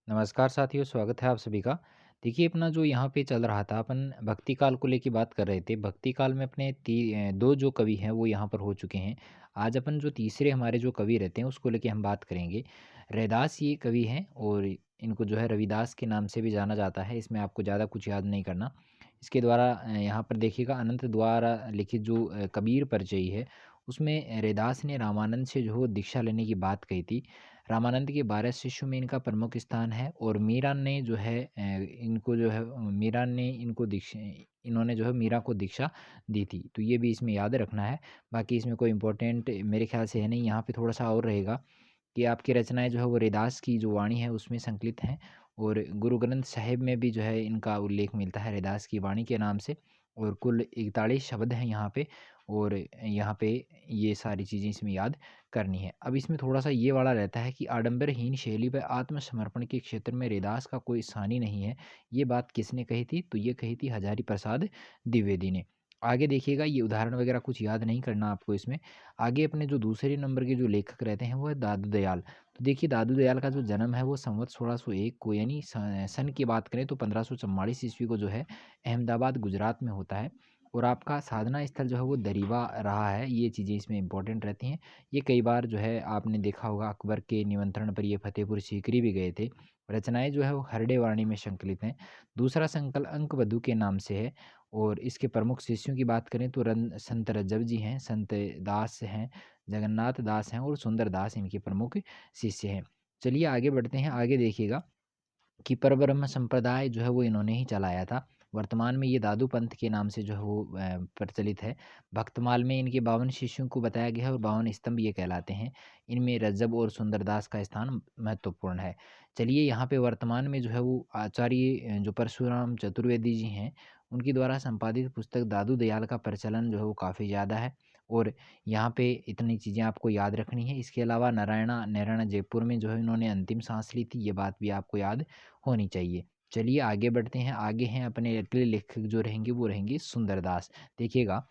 नमस्कार साथियों, स्वागत है आप सभी का। देखिए अपना जो यहाँ पे चल रहा था, अपन भक्ति काल को लेके बात कर रहे थे। भक्ति काल में अपने 2 जो कवि हैं वो यहाँ पर हो चुके हैं। आज अपन जो तीसरे हमारे जो कवि रहते हैं उसको लेके हम बात करेंगे। रैदास ये कवि हैं और इनको जो है रविदास के नाम से भी जाना जाता है। इसमें आपको ज़्यादा कुछ याद नहीं करना। इसके द्वारा यहाँ पर देखिएगा अनंत द्वारा लिखित जो कबीर परिचयी है, उसमें रैदास ने रामानंद से जो दीक्षा लेने की बात कही थी। रामानंद के 12 शिष्यों में इनका प्रमुख स्थान है और मीरा ने जो है इनको जो है मीरा ने इनको दीक्षा इन्होंने जो है मीरा को दीक्षा दी थी। तो ये भी इसमें याद रखना है। बाकी इसमें कोई इम्पोर्टेंट मेरे ख्याल से है नहीं। यहाँ पे थोड़ा-सा और रहेगा कि आपकी रचनाएँ जो है वो रैदास की जो वाणी है उसमें संकलित हैं और गुरु ग्रंथ साहिब में भी जो है इनका उल्लेख मिलता है रैदास की वाणी के नाम से। और कुल 41 शब्द हैं यहाँ पे और यहाँ पे ये सारी चीज़ें इसमें याद करनी है। अब इसमें थोड़ा-सा ये वाला रहता है कि आडंबरहीन शैली व आत्मसमर्पण के क्षेत्र में रैदास का कोई सानी नहीं है। ये बात किसने कही थी? तो ये कही थी हजारी प्रसाद द्विवेदी ने। आगे देखिएगा, ये उदाहरण वगैरह कुछ याद नहीं करना आपको इसमें। आगे अपने जो दूसरे नंबर के जो लेखक रहते हैं वो है दादू दयाल। तो देखिए दादू दयाल का जो जन्म है वो संवत 1601 को यानी सन की बात करें तो 1544 ईस्वी को जो है अहमदाबाद गुजरात में होता है। और आपका साधना स्थल जो है वो दरीबा रहा है। ये चीज़ें इसमें इंपॉर्टेंट रहती हैं। ये कई बार जो है आपने देखा होगा अकबर के निमंत्रण पर ये फतेहपुर सीकरी भी गए थे। रचनाएँ जो है वो हरडे वाणी में संकलित हैं। दूसरा संकलन अंकवधु के नाम से है और इसके प्रमुख शिष्यों की बात करें तो संत रज्जव जी हैं, संत दास हैं, जगन्नाथ दास हैं और सुंदर दास इनके प्रमुख शिष्य हैं। चलिए आगे बढ़ते हैं। आगे देखिएगा कि परब्रह्म संप्रदाय जो है वो इन्होंने ही चलाया था। वर्तमान में ये दादू पंथ के नाम से जो है वो प्रचलित है। भक्तमाल में इनके 52 शिष्यों को बताया गया है और 52 स्तंभ ये कहलाते हैं। इनमें रज्जब और सुंदरदास का स्थान महत्वपूर्ण है। चलिए यहाँ पे वर्तमान में जो है वो आचार्य जो परशुराम चतुर्वेदी जी हैं, उनके द्वारा संपादित पुस्तक दादू दयाल का प्रचलन जो है वो काफ़ी ज़्यादा है। और यहाँ पे इतनी चीज़ें आपको याद रखनी है। इसके अलावा नारायणा नारायणा जयपुर में जो है इन्होंने अंतिम सांस ली थी, ये बात भी आपको याद होनी चाहिए। चलिए आगे बढ़ते हैं। आगे हैं अपने अगले लेखक जो रहेंगे वो रहेंगे सुंदरदास। देखिएगा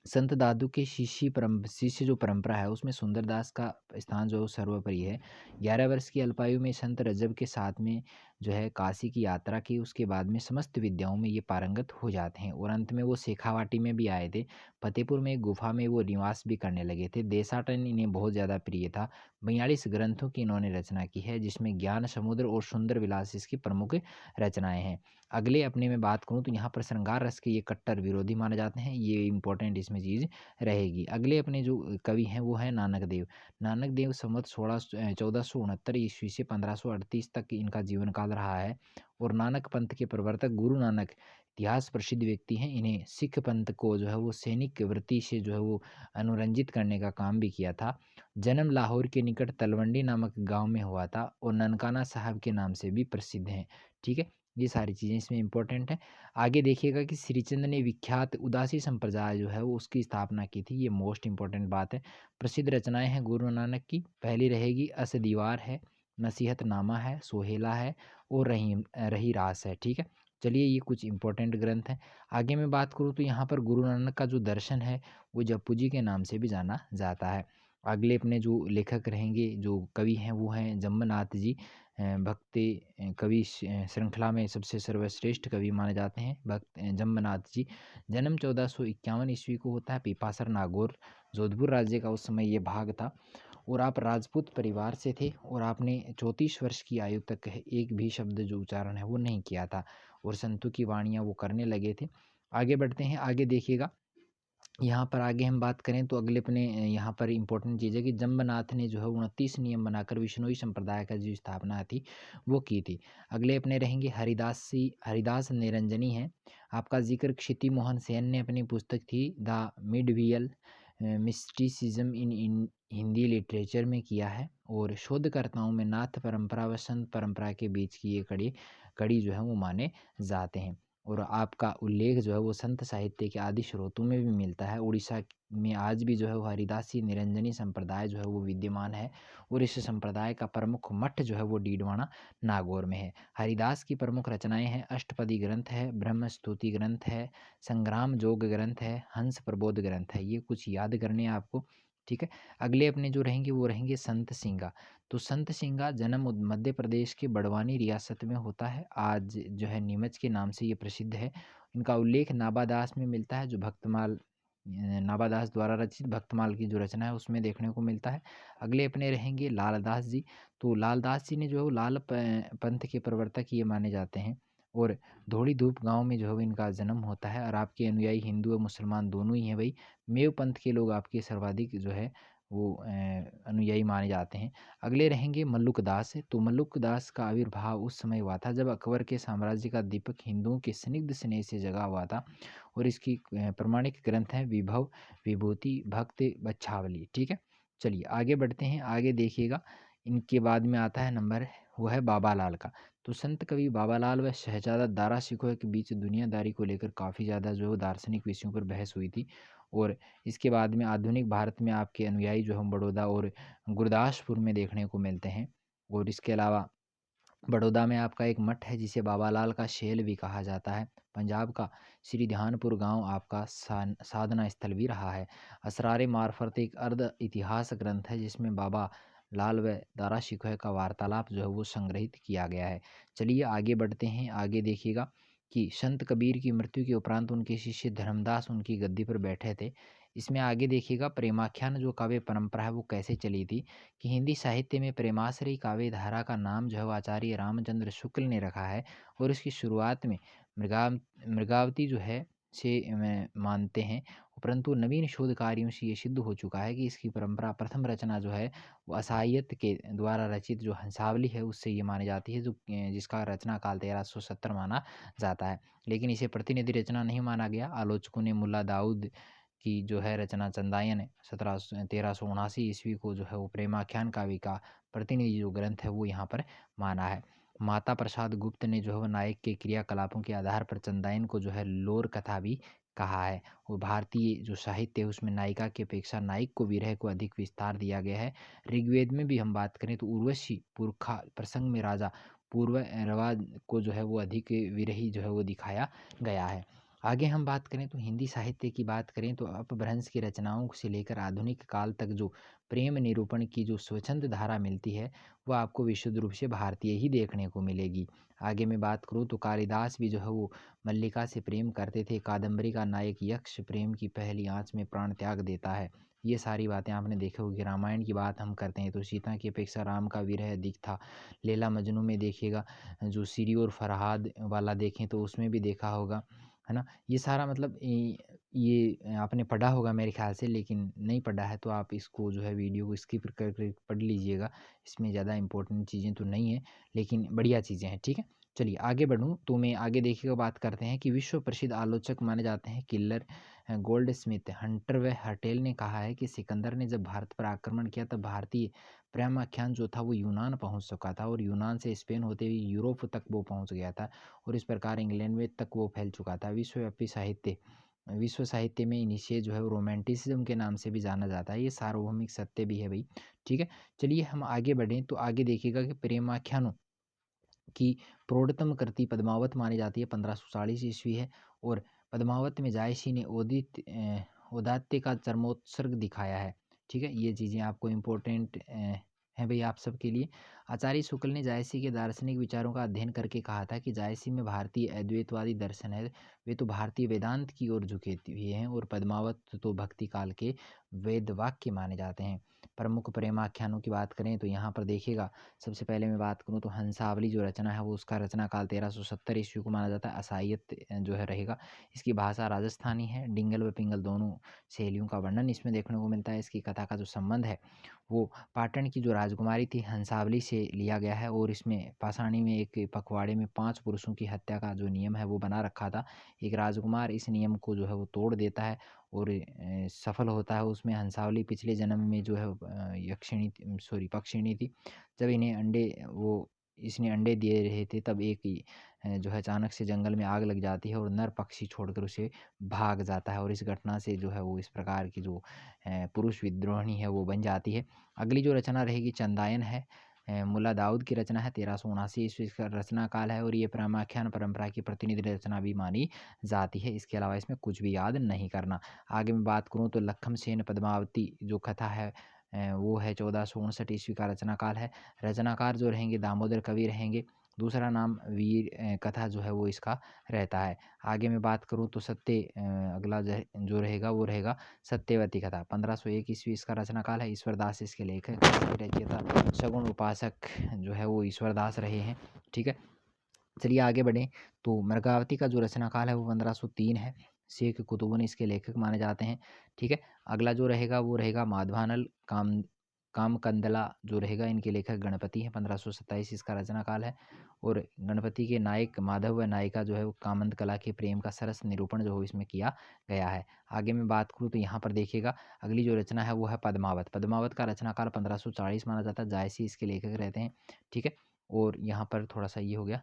संत दादू के शिष्य जो परंपरा है उसमें सुंदरदास का स्थान जो है वो सर्वोपरि है। 11 वर्ष की अल्पायु में संत रज्जब के साथ में जो है काशी की यात्रा की। उसके बाद में समस्त विद्याओं में ये पारंगत हो जाते हैं और अंत में वो शेखावाटी में भी आए थे। फतेहपुर में एक गुफा में वो निवास भी करने लगे थे। देशाटन इन्हें बहुत ज़्यादा प्रिय था। 42 ग्रंथों की इन्होंने रचना की है जिसमें ज्ञान समुद्र और सुंदर विलास इसकी प्रमुख रचनाएं हैं। अगले अपने में बात करूँ तो यहाँ पर श्रृंगार रस के ये कट्टर विरोधी माने जाते हैं। ये इंपॉर्टेंट इसमें चीज़ रहेगी। अगले अपने जो कवि हैं वो हैं नानक देव। नानक देव संवत 1469 ईस्वी से 1538 तक इनका जीवन काल रहा है और नानक पंथ के प्रवर्तक गुरु नानक इतिहास प्रसिद्ध व्यक्ति हैं। इन्हें सिख पंथ को जो है वो सैनिक वृत्ति से जो है वो अनुरंजित करने का काम भी किया था। जन्म लाहौर के निकट तलवंडी नामक गांव में हुआ था और ननकाना साहब के नाम से भी प्रसिद्ध हैं। ठीक है, ये सारी चीज़ें इसमें इंपॉर्टेंट हैं। आगे देखिएगा कि श्रीचंद ने विख्यात उदासी संप्रदाय जो है वो उसकी स्थापना की थी। ये मोस्ट इंपॉर्टेंट बात है। प्रसिद्ध रचनाएं हैं गुरु नानक की। पहली रहेगी अस दीवार है, नसीहतनामा है, सोहेला है और रही रास है। ठीक है, चलिए ये कुछ इंपॉर्टेंट ग्रंथ हैं। आगे मैं बात करूँ तो यहाँ पर गुरु नानक का जो दर्शन है वो जप्पू जी के नाम से भी जाना जाता है। अगले अपने जो लेखक रहेंगे जो कवि हैं वो हैं जम्मनाथ जी। भक्ति कवि श्रृंखला में सबसे सर्वश्रेष्ठ कवि माने जाते हैं भक्त जम्मनाथ जी। जन्म 1451 ईस्वी को होता है। पीपासर नागौर जोधपुर राज्य का उस समय ये भाग था और आप राजपूत परिवार से थे और आपने 34 वर्ष की आयु तक एक भी शब्द जो उच्चारण है वो नहीं किया था और संतों की वाणियाँ वो करने लगे थे। आगे बढ़ते हैं। आगे देखिएगा, यहाँ पर आगे हम बात करें तो अगले अपने यहाँ पर इम्पोर्टेंट चीज़ है कि जम्बनाथ ने जो है 29 नियम बनाकर विश्नोई संप्रदाय का जो स्थापना थी वो की थी। अगले अपने रहेंगे हरिदास निरंजनी हैं। आपका जिक्र क्षिति मोहन सेन ने अपनी पुस्तक थी the medieval mysticism in Hindi literature में किया है और शोधकर्ताओं में नाथ परंपरा व संत परंपरा के बीच की ये कड़ी कड़ी जो है वो माने जाते हैं। और आपका उल्लेख जो है वो संत साहित्य के आदि स्रोतों में भी मिलता है। उड़ीसा में आज भी जो है वो हरिदासी निरंजनी संप्रदाय जो है वो विद्यमान है और इस संप्रदाय का प्रमुख मठ जो है वो डीडवाना नागौर में है। हरिदास की प्रमुख रचनाएं हैं अष्टपदी ग्रंथ है, ब्रह्म स्तुति ग्रंथ है, संग्राम जोग ग्रंथ है, हंस प्रबोध ग्रंथ है। ये कुछ याद करने हैं आपको। ठीक है। अगले अपने जो रहेंगे वो रहेंगे संत सिंगा। तो संत सिंगा जन्म मध्य प्रदेश के बड़वानी रियासत में होता है। आज जो है नीमच के नाम से ये प्रसिद्ध है। इनका उल्लेख नाबादास में मिलता है, जो भक्तमाल नाबादास द्वारा रचित भक्तमाल की जो रचना है उसमें देखने को मिलता है। अगले अपने रहेंगे लालदास जी। तो लालदास जी ने जो है वो लाल पंथ के प्रवर्तक ये माने जाते हैं। और धौड़ी धूप गांव में जो है वो इनका जन्म होता है। और आपके अनुयायी हिंदू और मुसलमान दोनों ही हैं भाई। मेव पंथ के लोग आपके सर्वाधिक जो है वो अनुयायी माने जाते हैं। अगले रहेंगे मल्लुक दास। तो मल्लुक दास का आविर्भाव उस समय हुआ था जब अकबर के साम्राज्य का दीपक हिंदुओं के स्निग्ध स्नेह से जगा हुआ था। और इसकी प्रमाणिक ग्रंथ है विभव, विभूति, भक्त बच्छावली। ठीक है। चलिए आगे बढ़ते हैं। आगे देखिएगा, इनके बाद में आता है नंबर, वो है बाबा लाल का। तो संत कवि बाबा लाल व शहजादा दारा शिकोह के बीच दुनियादारी को लेकर काफ़ी ज़्यादा जो है वो दार्शनिक विषयों पर बहस हुई थी। और इसके बाद में आधुनिक भारत में आपके अनुयायी जो हम बड़ौदा और गुरदासपुर में देखने को मिलते हैं। और इसके अलावा बड़ौदा में आपका एक मठ है जिसे बाबा लाल का शेल भी कहा जाता है। पंजाब का श्री ध्यानपुर गांव आपका साधना स्थल भी रहा है। असरारे मार्फत एक अर्ध इतिहास ग्रंथ है जिसमें बाबा लाल व दारा शिकोह का वार्तालाप जो है वो संग्रहित किया गया है। चलिए आगे बढ़ते हैं। आगे देखिएगा कि संत कबीर की मृत्यु के उपरांत उनके शिष्य धर्मदास उनकी गद्दी पर बैठे थे। इसमें आगे देखिएगा प्रेमाख्यान जो काव्य परंपरा है वो कैसे चली थी। कि हिंदी साहित्य में प्रेमाश्रयी काव्य धारा का नाम जो है वो आचार्य रामचंद्र शुक्ल ने रखा है। और इसकी शुरुआत में मृगा मृगावती जो है से मानते हैं। परंतु नवीन शोध कार्यों से ये सिद्ध हो चुका है कि इसकी परंपरा प्रथम रचना जो है वो असायत के द्वारा रचित जो हंसावली है उससे ये मानी जाती है, जो जिसका रचना काल 1370 माना जाता है। लेकिन इसे प्रतिनिधि रचना नहीं माना गया। आलोचकों ने मुल्ला दाऊद की जो है रचना चंदायन 1379 ईस्वी को जो है वो प्रेमाख्यान काव्य का प्रतिनिधि जो ग्रंथ है वो यहाँ पर माना है। माता प्रसाद गुप्त ने जो है वो नायक के क्रियाकलापों के आधार पर चंदायन को जो है लोर कथा भी कहा है। और भारतीय जो साहित्य है उसमें नायिका की अपेक्षा नायक को विरह को अधिक विस्तार दिया गया है। ऋग्वेद में भी हम बात करें तो उर्वशी पुरखा प्रसंग में राजा पूर्व रवाज को जो है वो अधिक विरही जो है वो दिखाया गया है। आगे हम बात करें तो हिंदी साहित्य की बात करें तो अपभ्रंश की रचनाओं से लेकर आधुनिक काल तक जो प्रेम निरूपण की जो स्वच्छंद धारा मिलती है वह आपको विशुद्ध रूप से भारतीय ही देखने को मिलेगी। आगे मैं बात करूँ तो कालिदास भी जो है वो मल्लिका से प्रेम करते थे। कादम्बरी का नायक यक्ष प्रेम की पहली आंच में प्राण त्याग देता है। ये सारी बातें आपने देखी होगी। रामायण की बात हम करते हैं तो सीता की अपेक्षा राम का विरह अधिक था। लैला मजनू में देखिएगा, जो सीरी और फरहाद वाला देखें तो उसमें भी देखा होगा, है ना। ये सारा मतलब ये आपने पढ़ा होगा मेरे ख्याल से, लेकिन नहीं पढ़ा है तो आप इसको जो है वीडियो को स्किप करके पढ़ लीजिएगा। इसमें ज़्यादा इंपॉर्टेंट चीज़ें तो नहीं है लेकिन बढ़िया चीज़ें हैं। ठीक है। चलिए आगे बढ़ूँ तो मैं आगे देखिएगा बात करते हैं कि विश्व प्रसिद्ध आलोचक माने जाते हैं किलर गोल्ड स्मिथ, हंटर व हटेल ने कहा है कि सिकंदर ने जब भारत पर आक्रमण किया तब भारतीय प्रेम आख्यान जो था वो यूनान पहुंच चुका था। और यूनान से स्पेन होते हुए यूरोप तक वो पहुंच गया था। और इस प्रकार इंग्लैंड में तक वो फैल चुका था। विश्व साहित्य में इनिशिए जो है वो रोमांटिसिज्म के नाम से भी जाना जाता है। ये सार्वभौमिक सत्य भी है भाई। ठीक है। चलिए हम आगे बढ़ें तो आगे देखिएगा कि प्रेमाख्यानों की प्रौढ़तम कृति पद्मावत मानी जाती है, 1540 ईस्वी है। और पद्मावत में जायसी ने औदात्य का चरमोत्सर्ग दिखाया है। ठीक है। ये चीज़ें आपको इम्पोर्टेंट हैं भाई आप सबके लिए। आचार्य शुक्ल ने जायसी के दार्शनिक विचारों का अध्ययन करके कहा था कि जायसी में भारतीय अद्वैतवादी दर्शन है, वे तो भारतीय वेदांत की ओर झुके हुए हैं। और पद्मावत तो भक्ति काल के वेद वाक्य माने जाते हैं। प्रमुख प्रेमाख्यानों की बात करें तो यहाँ पर देखिएगा, सबसे पहले मैं बात करूँ तो हंसावली जो रचना है वो उसका रचना काल 1370 ईस्वी को माना जाता है। असायत जो है रहेगा। इसकी भाषा राजस्थानी है। डिंगल व पिंगल दोनों शैलियों का वर्णन इसमें देखने को मिलता है। इसकी कथा का जो संबंध है वो पाटन की जो राजकुमारी थी हंसावली से लिया गया है। और इसमें पाषाणी में एक पखवाड़े में 5 पुरुषों की हत्या का जो नियम है वो बना रखा था। एक राजकुमार इस नियम को जो है वो तोड़ देता है और सफल होता है उसमें। हंसावली पिछले जन्म में जो है पक्षिणी थी। जब इन्हें अंडे वो इसने अंडे दे रहे थे तब एक जो है अचानक से जंगल में आग लग जाती है और नर पक्षी छोड़कर उसे भाग जाता है। और इस घटना से जो है वो इस प्रकार की जो पुरुष विद्रोहिणी है वो बन जाती है। अगली जो रचना रहेगी चंदायन है। मुल्ला दाऊद की रचना है, 1379 ईस्वी का रचना काल है और ये प्रेमाख्यान परंपरा की प्रतिनिधि रचना भी मानी जाती है। इसके अलावा इसमें कुछ भी याद नहीं करना। आगे मैं बात करूँ तो लखम सेन पद्मावती जो कथा है वो है 1459 ईस्वी का रचना काल है। रचनाकार जो रहेंगे दामोदर कवि रहेंगे। दूसरा नाम वीर कथा जो है वो इसका रहता है। आगे मैं बात करूँ तो अगला जो रहेगा वो रहेगा सत्यवती कथा, 1501 ईस्वी इसका रचना काल है। ईश्वर दास इसके लेखक हैं। इसके रचयिता सगुण उपासक जो है वो ईश्वर दास रहे हैं। ठीक है, चलिए आगे बढ़ें। तो मृगावती का जो रचना काल है वो 1503 है। शेख कुतुबुन इसके लेखक माने जाते हैं। ठीक है, अगला जो रहेगा वो रहेगा माधवानल कामकंदला जो रहेगा, इनके लेखक गणपति हैं। 1527 इसका रचना काल है और गणपति के नायक माधव व नायिका जो है वो कामंद कला के प्रेम का सरस निरूपण जो है इसमें किया गया है। आगे मैं बात करूँ तो यहाँ पर देखिएगा अगली जो रचना है वो है पद्मावत। पद्मावत का रचना काल 1540 माना जाता है। जायसी इसके लेखक रहते हैं। ठीक है, और यहाँ पर थोड़ा सा ये हो गया।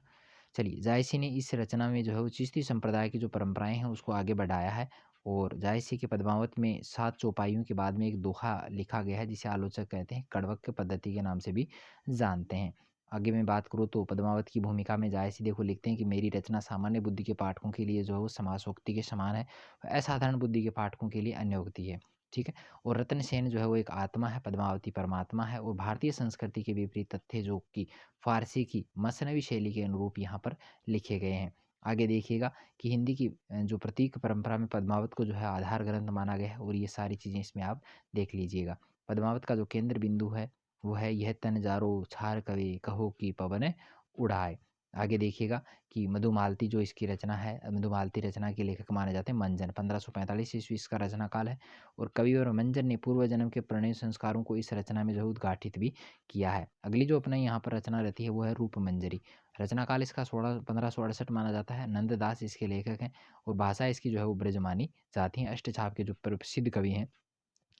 चलिए, जायसी ने इस रचना में जो है वो चिश्ती संप्रदाय की जो परंपराएं हैं उसको आगे बढ़ाया है। और जायसी के पद्मावत में 7 चौपाइयों के बाद में एक दोहा लिखा गया है जिसे आलोचक कहते हैं कड़वक् पद्धति के नाम से भी जानते हैं। आगे मैं बात करूँ तो पद्मावत की भूमिका में जायसी देखो लिखते हैं कि मेरी रचना सामान्य बुद्धि के पाठकों के लिए जो है वो समासोक्ति के समान है, असाधारण बुद्धि के पाठकों के लिए अन्योक्ति है। ठीक है, और रतन सेन जो है वो एक आत्मा है, पद्मावती परमात्मा है और भारतीय संस्कृति के विपरीत तथ्य जो कि फारसी की मसनवी शैली के अनुरूप यहाँ पर लिखे गए हैं। आगे देखिएगा कि हिंदी की जो प्रतीक परंपरा में पद्मावत को जो है आधार ग्रंथ माना गया है और ये सारी चीज़ें इसमें आप देख लीजिएगा। पद्मावत का जो केंद्र बिंदु है वो है यह तन जारो छार कवि कहो कि पवन उड़ाए। आगे देखिएगा कि मधुमालती जो इसकी रचना है, मधुमालती रचना के लेखक माने जाते हैं मंजन। 1545 ईस्वी इसका रचना काल है और कवि और मंजन ने पूर्व जन्म के प्रणय संस्कारों को इस रचना में जो है उद्घाटित भी किया है। अगली जो अपना यहाँ पर रचना रहती है वो है रूप मंजरी। रचना काल इसका 1568 माना जाता है। नंददास इसके लेखक हैं और भाषा इसकी जो है वो ब्रज मानी जाती है। अष्टछाप के जो प्रसिद्ध कवि हैं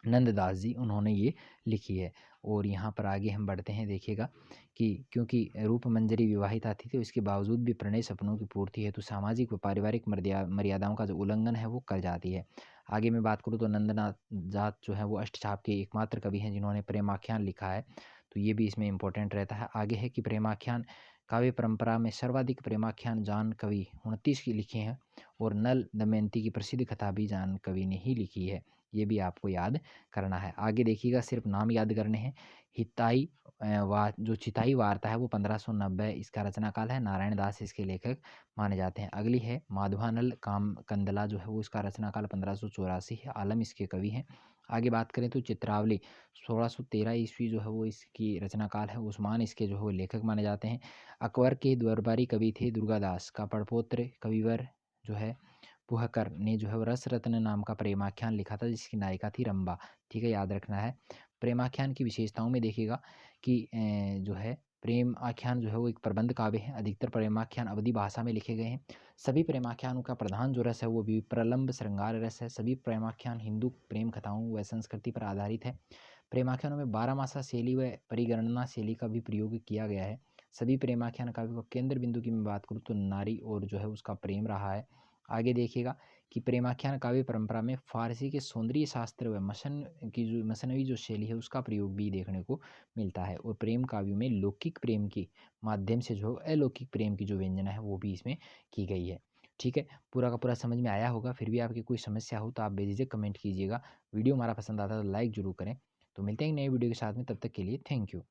नंददास जी, उन्होंने ये लिखी है। और यहाँ पर आगे हम बढ़ते हैं, देखिएगा कि क्योंकि रूप मंजरी विवाहिता थी तो इसके बावजूद भी प्रणय सपनों की पूर्ति हेतु सामाजिक व पारिवारिक मर्यादाओं का जो उल्लंघन है वो कर जाती है। आगे मैं बात करूँ तो नंदनाथ जात जो है वो अष्टछाप के एकमात्र कवि हैं जिन्होंने प्रेमाख्यान लिखा है, तो ये भी इसमें इम्पोर्टेंट रहता है। आगे है कि प्रेमाख्यान काव्य परंपरा में सर्वाधिक प्रेमाख्यान जान कवि 29 की लिखे हैं और नल दमयंती की प्रसिद्ध कथा भी जान कवि ने ही लिखी है। ये भी आपको याद करना है। आगे देखिएगा, सिर्फ नाम याद करने हैं। हिताई जो चिताई वार्ता है वो 1590 इसका रचना काल है। नारायण दास इसके लेखक माने जाते हैं। अगली है माधवानल कामकंदला जो है वो इसका रचना काल 1584 है। आलम इसके कवि हैं। आगे बात करें तो चित्रावली 1613 ईस्वी जो है वो इसकी रचना काल है। उस्मान इसके जो है वो लेखक माने जाते हैं। अकबर के दरबारी कवि थे दुर्गादास का पड़पोत्र कविवर जो है पुहकर ने जो है वो रस रत्न नाम का प्रेमाख्यान लिखा था जिसकी नायिका थी रंबा। ठीक है, याद रखना है। प्रेमाख्यान की विशेषताओं में देखिएगा कि जो है प्रेम आख्यान जो है वो एक प्रबंध काव्य है। अधिकतर प्रेमाख्यान अवधी भाषा में लिखे गए हैं। सभी प्रेमाख्यानों का प्रधान जो रस है वो भी प्रलंब श्रृंगार रस है। सभी प्रेमाख्यान हिंदू प्रेम कथाओं व संस्कृति पर आधारित है। प्रेमाख्यानों में 12 मासा शैली व परिगणना शैली का भी प्रयोग किया गया है। सभी प्रेमाख्यान काव्य का केंद्र बिंदु की मैं बात करूँ तो नारी और जो है उसका प्रेम रहा है। आगे देखिएगा कि प्रेमाख्यान काव्य परंपरा में फारसी के सौंदर्य शास्त्र व मसनवी जो शैली है उसका प्रयोग भी देखने को मिलता है। और प्रेम काव्यों में लौकिक प्रेम के माध्यम से जो अलौकिक प्रेम की जो व्यंजना है वो भी इसमें की गई है। ठीक है, पूरा का पूरा समझ में आया होगा। फिर भी आपकी कोई समस्या हो तो आप बेझिझक कमेंट कीजिएगा। वीडियो हमारा पसंद आता है तो लाइक जरूर करें। तो मिलते हैं एक नए वीडियो के साथ में, तब तक के लिए थैंक यू।